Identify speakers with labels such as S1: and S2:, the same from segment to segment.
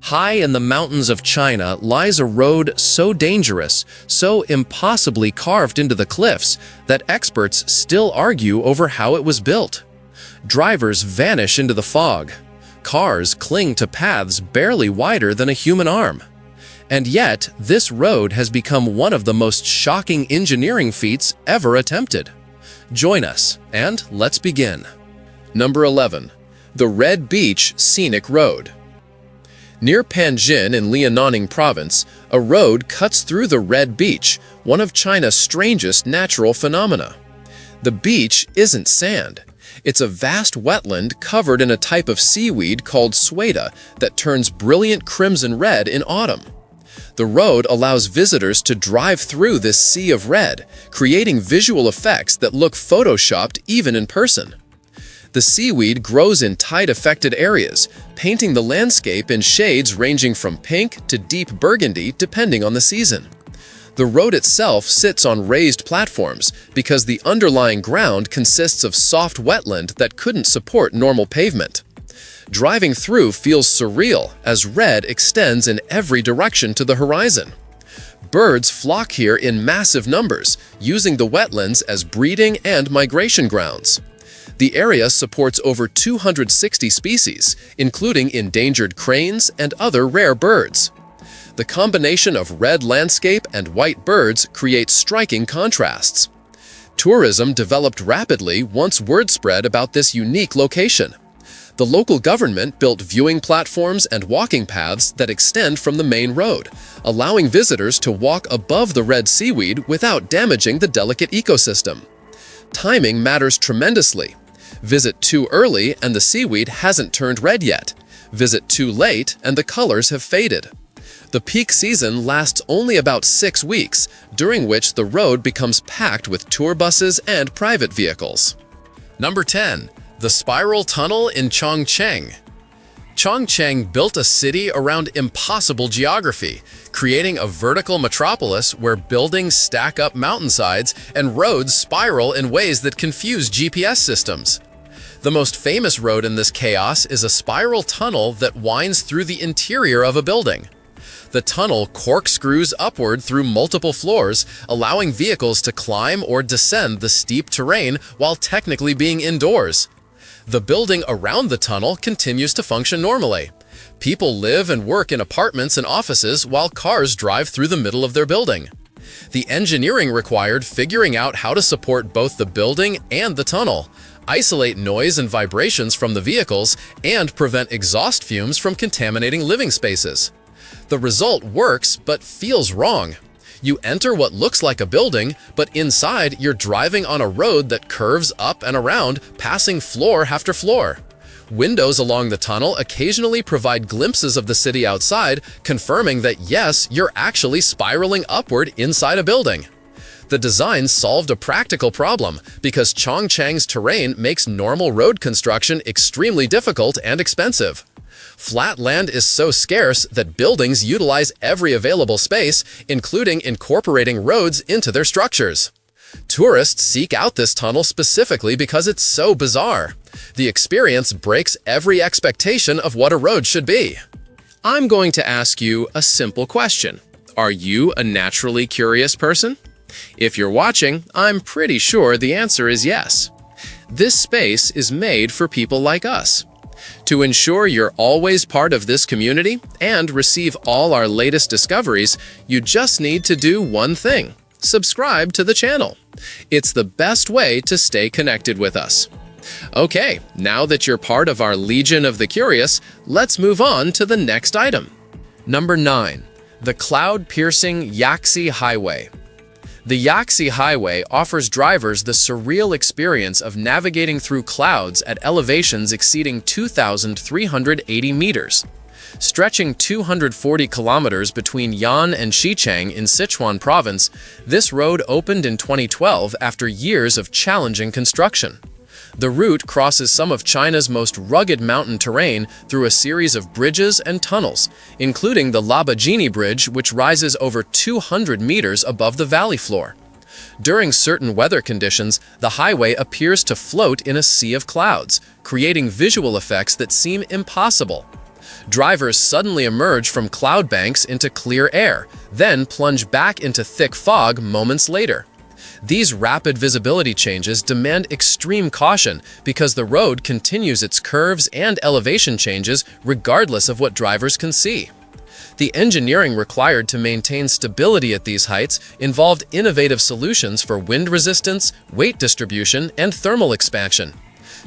S1: High in the mountains of China lies a road so dangerous, so impossibly carved into the cliffs, that experts still argue over how it was built. Drivers vanish into the fog. Cars cling to paths barely wider than a human arm. And yet, this road has become one of the most shocking engineering feats ever attempted. Join us, and let's begin. Number 11. The Red Beach Scenic Road. Near Panjin in Liaoning Province, a road cuts through the Red Beach, one of China's strangest natural phenomena. The beach isn't sand. It's a vast wetland covered in a type of seaweed called sueda that turns brilliant crimson red in autumn. The road allows visitors to drive through this sea of red, creating visual effects that look photoshopped even in person. The seaweed grows in tide-affected areas, painting the landscape in shades ranging from pink to deep burgundy depending on the season. The road itself sits on raised platforms because the underlying ground consists of soft wetland that couldn't support normal pavement. Driving through feels surreal as red extends in every direction to the horizon. Birds flock here in massive numbers, using the wetlands as breeding and migration grounds. The area supports over 260 species, including endangered cranes and other rare birds. The combination of red landscape and white birds creates striking contrasts. Tourism developed rapidly once word spread about this unique location. The local government built viewing platforms and walking paths that extend from the main road, allowing visitors to walk above the red seaweed without damaging the delicate ecosystem. Timing matters tremendously. Visit too early and the seaweed hasn't turned red yet. Visit too late and the colors have faded. The peak season lasts only about 6 weeks, during which the road becomes packed with tour buses and private vehicles. Number 10. The Spiral Tunnel in Chongqing. Chongqing built a city around impossible geography, creating a vertical metropolis where buildings stack up mountainsides and roads spiral in ways that confuse GPS systems. The most famous road in this chaos is a spiral tunnel that winds through the interior of a building. The tunnel corkscrews upward through multiple floors, allowing vehicles to climb or descend the steep terrain while technically being indoors. The building around the tunnel continues to function normally. People live and work in apartments and offices while cars drive through the middle of their building. The engineering required figuring out how to support both the building and the tunnel, isolate noise and vibrations from the vehicles, and prevent exhaust fumes from contaminating living spaces. The result works but feels wrong. You enter what looks like a building, but inside you're driving on a road that curves up and around, passing floor after floor. Windows along the tunnel occasionally provide glimpses of the city outside, confirming that yes, you're actually spiraling upward inside a building. The design solved a practical problem because Chongqing's terrain makes normal road construction extremely difficult and expensive. Flat land is so scarce that buildings utilize every available space, including incorporating roads into their structures. Tourists seek out this tunnel specifically because it's so bizarre. The experience breaks every expectation of what a road should be. I'm going to ask you a simple question. Are you a naturally curious person? If you're watching, I'm pretty sure the answer is yes. This space is made for people like us. To ensure you're always part of this community and receive all our latest discoveries, you just need to do one thing: subscribe to the channel. It's the best way to stay connected with us. Okay, now that you're part of our Legion of the Curious, let's move on to the next item. Number 9. The Cloud-Piercing Yaxi Highway. The Yaxi Highway offers drivers the surreal experience of navigating through clouds at elevations exceeding 2,380 meters. Stretching 240 kilometers between Yan and Xichang in Sichuan province, this road opened in 2012 after years of challenging construction. The route crosses some of China's most rugged mountain terrain through a series of bridges and tunnels, including the Labajini Bridge, which rises over 200 meters above the valley floor. During certain weather conditions, the highway appears to float in a sea of clouds, creating visual effects that seem impossible. Drivers suddenly emerge from cloud banks into clear air, then plunge back into thick fog moments later. These rapid visibility changes demand extreme caution because the road continues its curves and elevation changes regardless of what drivers can see. The engineering required to maintain stability at these heights involved innovative solutions for wind resistance, weight distribution, and thermal expansion.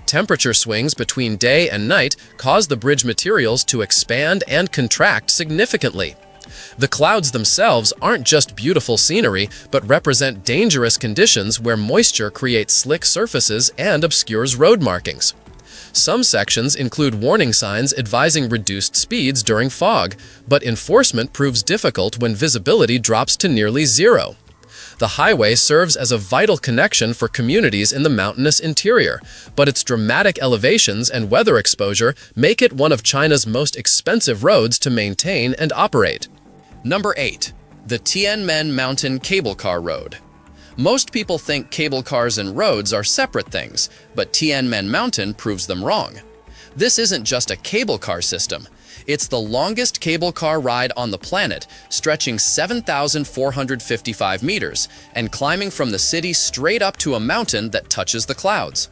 S1: Temperature swings between day and night cause the bridge materials to expand and contract significantly. The clouds themselves aren't just beautiful scenery, but represent dangerous conditions where moisture creates slick surfaces and obscures road markings. Some sections include warning signs advising reduced speeds during fog, but enforcement proves difficult when visibility drops to nearly zero. The highway serves as a vital connection for communities in the mountainous interior, but its dramatic elevations and weather exposure make it one of China's most expensive roads to maintain and operate. Number 8. The Tianmen Mountain Cable Car Road. Most people think cable cars and roads are separate things, but Tianmen Mountain proves them wrong. This isn't just a cable car system. It's the longest cable car ride on the planet, stretching 7,455 meters and climbing from the city straight up to a mountain that touches the clouds.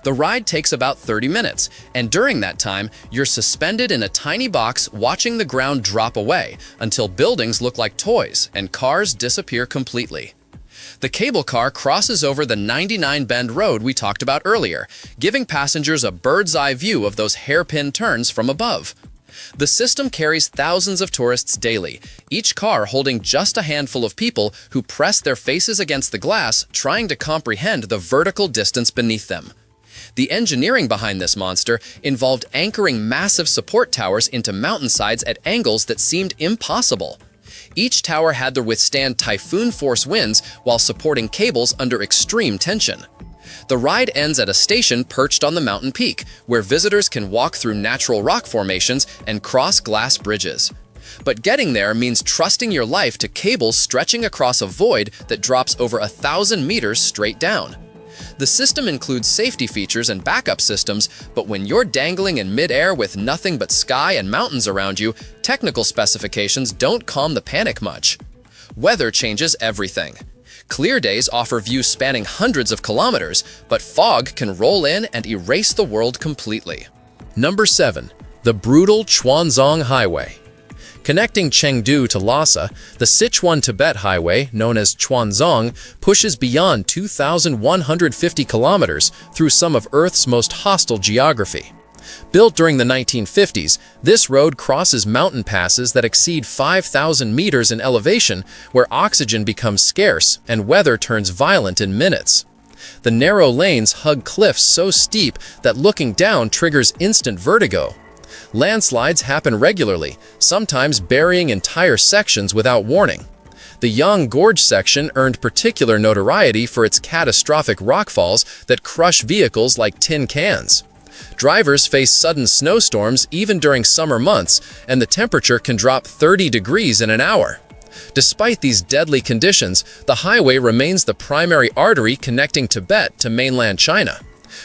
S1: The ride takes about 30 minutes, and during that time, you're suspended in a tiny box watching the ground drop away until buildings look like toys and cars disappear completely. The cable car crosses over the 99 Bend Road we talked about earlier, giving passengers a bird's-eye view of those hairpin turns from above. The system carries thousands of tourists daily, each car holding just a handful of people who press their faces against the glass trying to comprehend the vertical distance beneath them. The engineering behind this monster involved anchoring massive support towers into mountainsides at angles that seemed impossible. Each tower had to withstand typhoon-force winds while supporting cables under extreme tension. The ride ends at a station perched on the mountain peak, where visitors can walk through natural rock formations and cross glass bridges. But getting there means trusting your life to cables stretching across a void that drops over 1,000 meters straight down. The system includes safety features and backup systems, but when you're dangling in mid-air with nothing but sky and mountains around you, technical specifications don't calm the panic much. Weather changes everything. Clear days offer views spanning hundreds of kilometers, but fog can roll in and erase the world completely. Number 7. The brutal Chuanzong Highway. Connecting Chengdu to Lhasa, the Sichuan-Tibet Highway, known as Chuanzong, pushes beyond 2,150 kilometers through some of Earth's most hostile geography. Built during the 1950s, this road crosses mountain passes that exceed 5,000 meters in elevation, where oxygen becomes scarce and weather turns violent in minutes. The narrow lanes hug cliffs so steep that looking down triggers instant vertigo. Landslides happen regularly, sometimes burying entire sections without warning. The Yang Gorge section earned particular notoriety for its catastrophic rockfalls that crush vehicles like tin cans. Drivers face sudden snowstorms even during summer months, and the temperature can drop 30 degrees in an hour. Despite these deadly conditions, the highway remains the primary artery connecting Tibet to mainland China.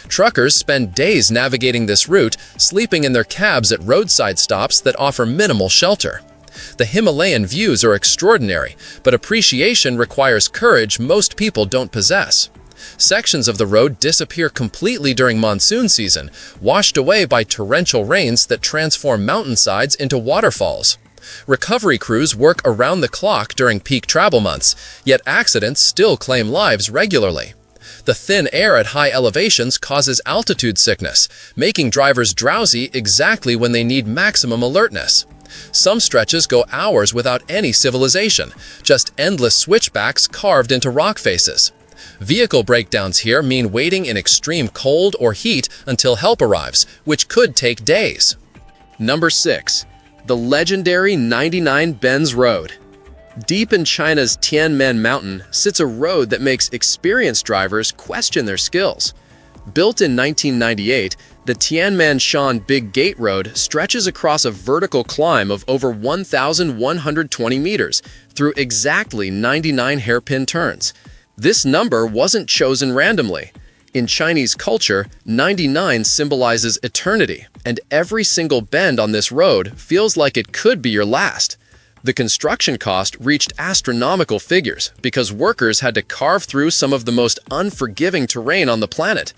S1: Truckers spend days navigating this route, sleeping in their cabs at roadside stops that offer minimal shelter. The Himalayan views are extraordinary, but appreciation requires courage most people don't possess. Sections of the road disappear completely during monsoon season, washed away by torrential rains that transform mountainsides into waterfalls. Recovery crews work around the clock during peak travel months, yet accidents still claim lives regularly. The thin air at high elevations causes altitude sickness, making drivers drowsy exactly when they need maximum alertness. Some stretches go hours without any civilization, just endless switchbacks carved into rock faces. Vehicle breakdowns here mean waiting in extreme cold or heat until help arrives, which could take days. Number 6. The legendary 99 Bends Road. Deep in China's Tianmen Mountain sits a road that makes experienced drivers question their skills. Built in 1998, the Tianmen-Shan Big Gate Road stretches across a vertical climb of over 1,120 meters through exactly 99 hairpin turns. This number wasn't chosen randomly. In Chinese culture, 99 symbolizes eternity, and every single bend on this road feels like it could be your last. The construction cost reached astronomical figures because workers had to carve through some of the most unforgiving terrain on the planet.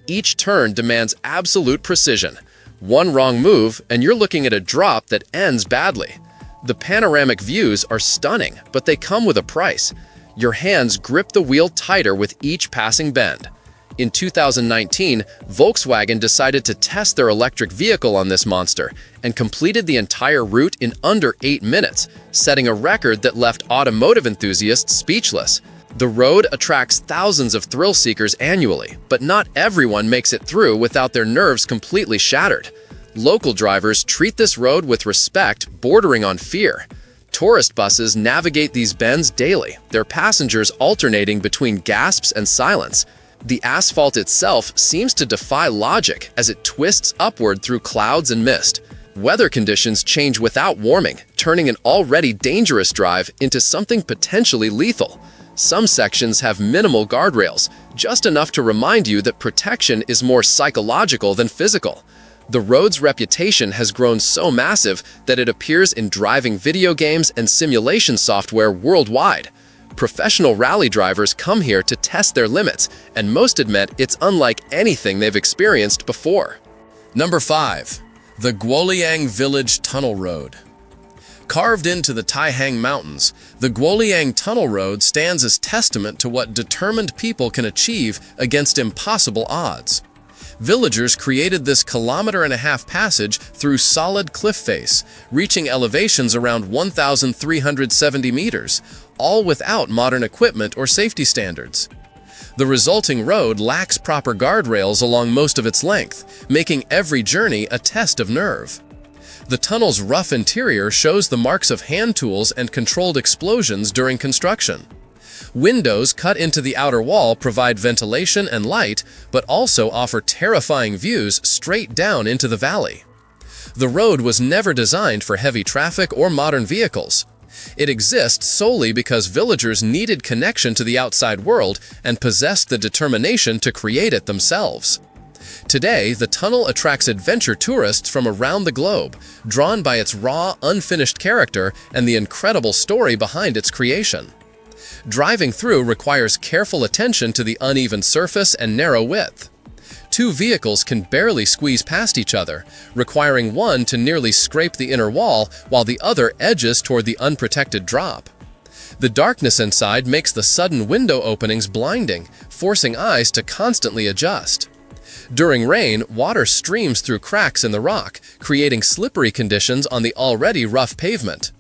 S1: Each turn demands absolute precision. One wrong move, and you're looking at a drop that ends badly. The panoramic views are stunning, but they come with a price. Your hands grip the wheel tighter with each passing bend. In 2019, Volkswagen decided to test their electric vehicle on this monster and completed the entire route in under 8 minutes, setting a record that left automotive enthusiasts speechless. The road attracts thousands of thrill seekers annually, but not everyone makes it through without their nerves completely shattered. Local drivers treat this road with respect bordering on fear. Tourist buses navigate these bends daily, their passengers alternating between gasps and silence. The asphalt itself seems to defy logic as it twists upward through clouds and mist. Weather conditions change without warning, turning an already dangerous drive into something potentially lethal. Some sections have minimal guardrails, just enough to remind you that protection is more psychological than physical. The road's reputation has grown so massive that it appears in driving video games and simulation software worldwide. Professional rally drivers come here to test their limits, and most admit it's unlike anything they've experienced before. Number 5. The Guoliang Village Tunnel Road. Carved into the Taihang Mountains, the Guoliang Tunnel Road stands as testament to what determined people can achieve against impossible odds. Villagers created this kilometer-and-a-half passage through solid cliff face, reaching elevations around 1,370 meters, all without modern equipment or safety standards. The resulting road lacks proper guardrails along most of its length, making every journey a test of nerve. The tunnel's rough interior shows the marks of hand tools and controlled explosions during construction. Windows cut into the outer wall provide ventilation and light, but also offer terrifying views straight down into the valley. The road was never designed for heavy traffic or modern vehicles. It exists solely because villagers needed connection to the outside world and possessed the determination to create it themselves. Today, the tunnel attracts adventure tourists from around the globe, drawn by its raw, unfinished character and the incredible story behind its creation. Driving through requires careful attention to the uneven surface and narrow width. Two vehicles can barely squeeze past each other, requiring one to nearly scrape the inner wall while the other edges toward the unprotected drop. The darkness inside makes the sudden window openings blinding, forcing eyes to constantly adjust. During rain, water streams through cracks in the rock, creating slippery conditions on the already rough pavement.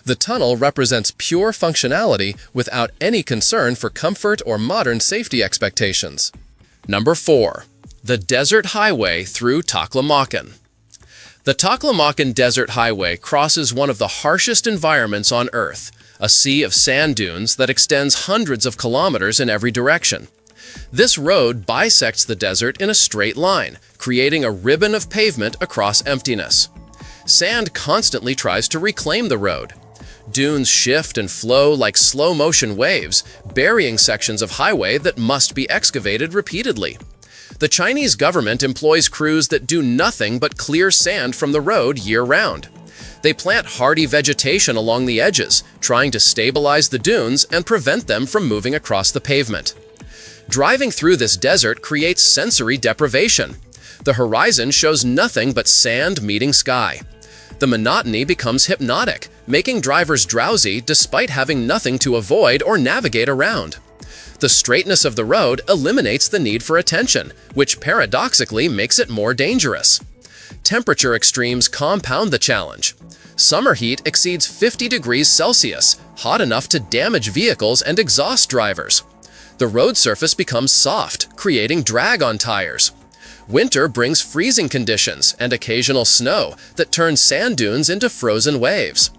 S1: The tunnel represents pure functionality without any concern for comfort or modern safety expectations. Number 4. The Desert Highway through Taklamakan. The Taklamakan Desert Highway crosses one of the harshest environments on Earth, a sea of sand dunes that extends hundreds of kilometers in every direction. This road bisects the desert in a straight line, creating a ribbon of pavement across emptiness. Sand constantly tries to reclaim the road. Dunes shift and flow like slow-motion waves, burying sections of highway that must be excavated repeatedly. The Chinese government employs crews that do nothing but clear sand from the road year-round. They plant hardy vegetation along the edges, trying to stabilize the dunes and prevent them from moving across the pavement. Driving through this desert creates sensory deprivation. The horizon shows nothing but sand meeting sky. The monotony becomes hypnotic, making drivers drowsy despite having nothing to avoid or navigate around. The straightness of the road eliminates the need for attention, which paradoxically makes it more dangerous. Temperature extremes compound the challenge. Summer heat exceeds 50 degrees Celsius, hot enough to damage vehicles and exhaust drivers. The road surface becomes soft, creating drag on tires. Winter brings freezing conditions and occasional snow that turn sand dunes into frozen waves.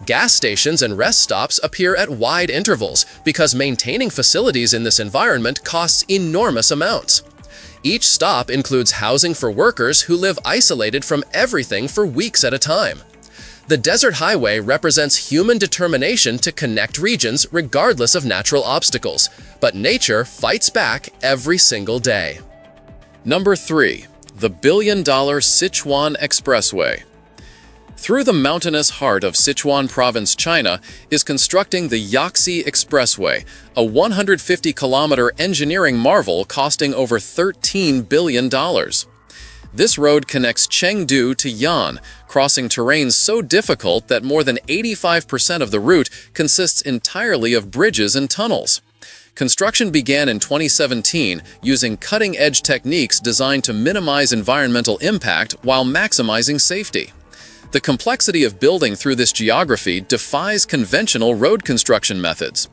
S1: Gas stations and rest stops appear at wide intervals because maintaining facilities in this environment costs enormous amounts. Each stop includes housing for workers who live isolated from everything for weeks at a time. The desert highway represents human determination to connect regions regardless of natural obstacles, but nature fights back every single day. Number 3. The billion-dollar Sichuan Expressway. Through the mountainous heart of Sichuan Province, China, is constructing the Yaxi Expressway, a 150-kilometer engineering marvel costing over $13 billion. This road connects Chengdu to Yan, crossing terrain so difficult that more than 85% of the route consists entirely of bridges and tunnels. Construction began in 2017 using cutting-edge techniques designed to minimize environmental impact while maximizing safety. The complexity of building through this geography defies conventional road construction methods.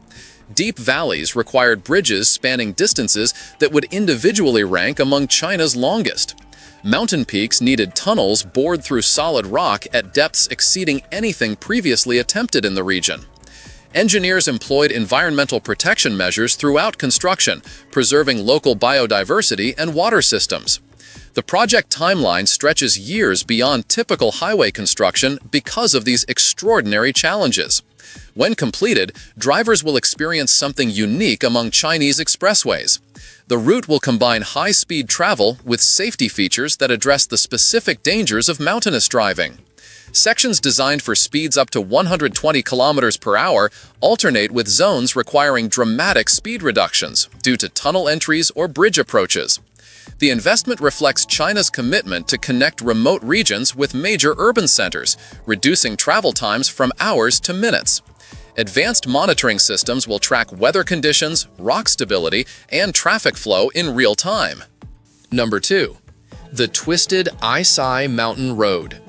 S1: Deep valleys required bridges spanning distances that would individually rank among China's longest. Mountain peaks needed tunnels bored through solid rock at depths exceeding anything previously attempted in the region. Engineers employed environmental protection measures throughout construction, preserving local biodiversity and water systems. The project timeline stretches years beyond typical highway construction because of these extraordinary challenges. When completed, drivers will experience something unique among Chinese expressways. The route will combine high-speed travel with safety features that address the specific dangers of mountainous driving. Sections designed for speeds up to 120 kilometers per hour alternate with zones requiring dramatic speed reductions due to tunnel entries or bridge approaches. The investment reflects China's commitment to connect remote regions with major urban centers, reducing travel times from hours to minutes. Advanced monitoring systems will track weather conditions, rock stability, and traffic flow in real time. Number 2. The twisted Aisai Mountain Road.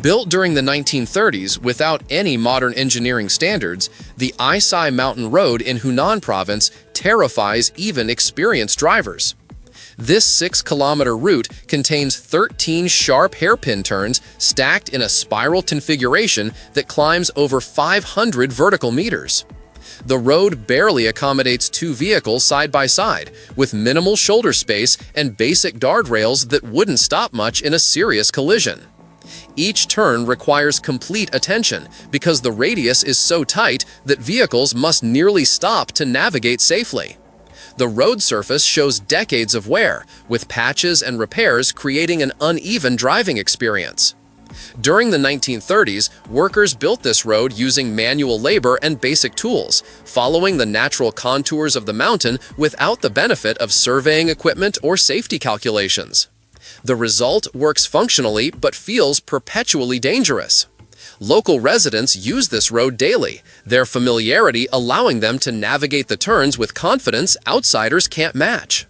S1: Built during the 1930s without any modern engineering standards, the Aisai Mountain Road in Hunan Province terrifies even experienced drivers. This 6-kilometer route contains 13 sharp hairpin turns stacked in a spiral configuration that climbs over 500 vertical meters. The road barely accommodates 2 vehicles side by side, with minimal shoulder space and basic guardrails that wouldn't stop much in a serious collision. Each turn requires complete attention because the radius is so tight that vehicles must nearly stop to navigate safely. The road surface shows decades of wear, with patches and repairs creating an uneven driving experience. During the 1930s, workers built this road using manual labor and basic tools, following the natural contours of the mountain without the benefit of surveying equipment or safety calculations. The result works functionally but feels perpetually dangerous. Local residents use this road daily, their familiarity allowing them to navigate the turns with confidence outsiders can't match.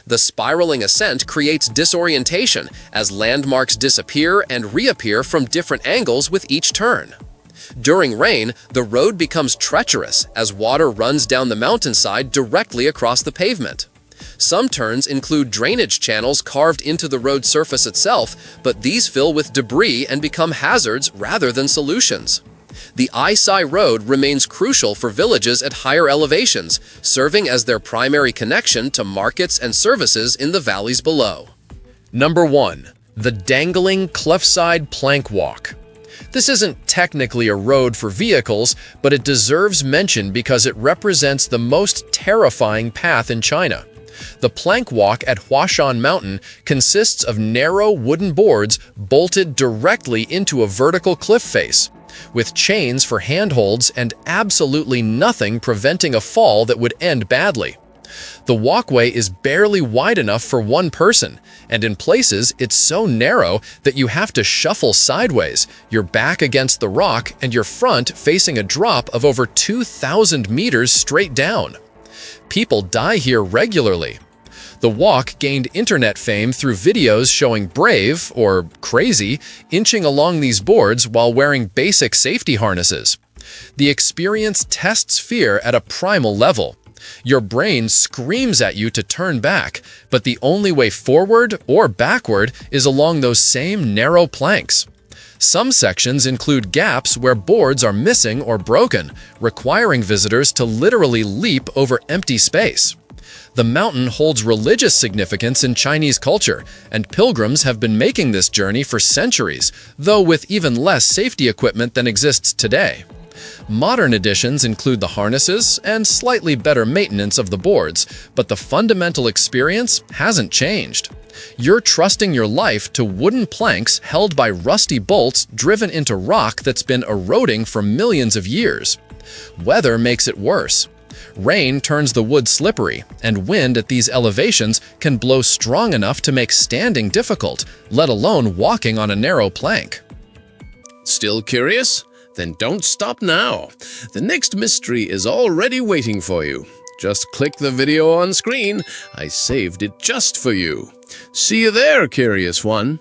S1: The spiraling ascent creates disorientation as landmarks disappear and reappear from different angles with each turn. During rain, the road becomes treacherous as water runs down the mountainside directly across the pavement. Some turns include drainage channels carved into the road surface itself, but these fill with debris and become hazards rather than solutions. The Aisai Road remains crucial for villages at higher elevations, serving as their primary connection to markets and services in the valleys below. Number 1. The dangling cliffside plank walk. This isn't technically a road for vehicles, but it deserves mention because it represents the most terrifying path in China. The plank walk at Huashan Mountain consists of narrow wooden boards bolted directly into a vertical cliff face, with chains for handholds and absolutely nothing preventing a fall that would end badly. The walkway is barely wide enough for one person, and in places it's so narrow that you have to shuffle sideways, your back against the rock and your front facing a drop of over 2,000 meters straight down. People die here regularly. The walk gained internet fame through videos showing brave, or crazy, inching along these boards while wearing basic safety harnesses. The experience tests fear at a primal level. Your brain screams at you to turn back, but the only way forward or backward is along those same narrow planks. Some sections include gaps where boards are missing or broken, requiring visitors to literally leap over empty space. The mountain holds religious significance in Chinese culture, and pilgrims have been making this journey for centuries, though with even less safety equipment than exists today. Modern additions include the harnesses and slightly better maintenance of the boards, but the fundamental experience hasn't changed. You're trusting your life to wooden planks held by rusty bolts driven into rock that's been eroding for millions of years. Weather makes it worse. Rain turns the wood slippery, and wind at these elevations can blow strong enough to make standing difficult, let alone walking on a narrow plank.
S2: Still curious? Then don't stop now. The next mystery is already waiting for you. Just click the video on screen. I saved it just for you. See you there, curious one.